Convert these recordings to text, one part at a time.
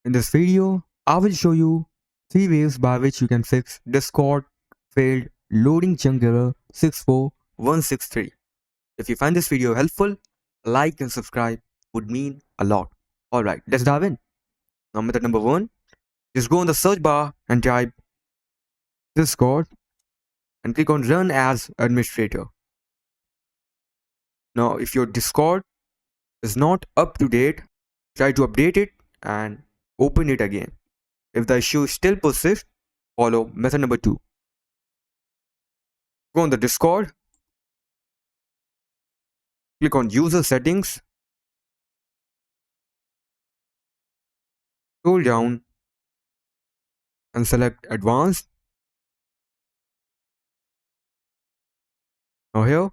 In this video, I will show you 3 ways by which you can fix Discord failed loading junk error 64163. If you find this video helpful, like and subscribe would mean a lot. Alright, let's dive in. Now method number 1, just go on the search bar and type Discord and click on run as administrator. Now if your Discord is not up to date, try to update it and open it again. If the issue still persists, follow method number 2. Go on the Discord, click on user settings, scroll down and select advanced. Now here,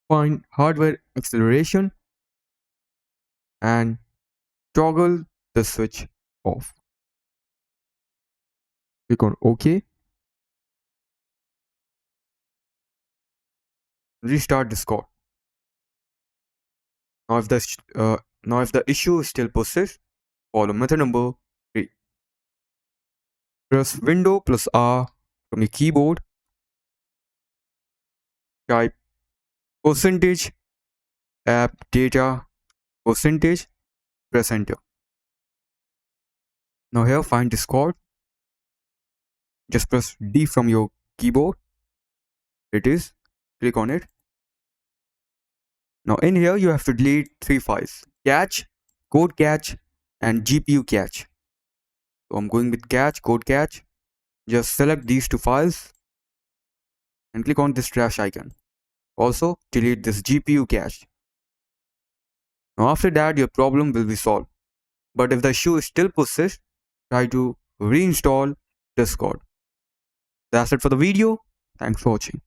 find hardware acceleration and toggle the switch off. Click on OK. Restart Discord. Now if the issue still persists, follow method number 3. Press Window plus R from your keyboard. Type percentage app data percentage. Press enter. Now here find Discord. Just press D from your keyboard. It is. Click on it. Now in here you have to delete 3 files: cache, code cache and GPU cache. So I'm going with cache, code cache. Just select these 2 files and click on this trash icon. Also delete this GPU cache. Now after that your problem will be solved. But if the issue still persists, try to reinstall Discord. That's it for the video. Thanks for watching.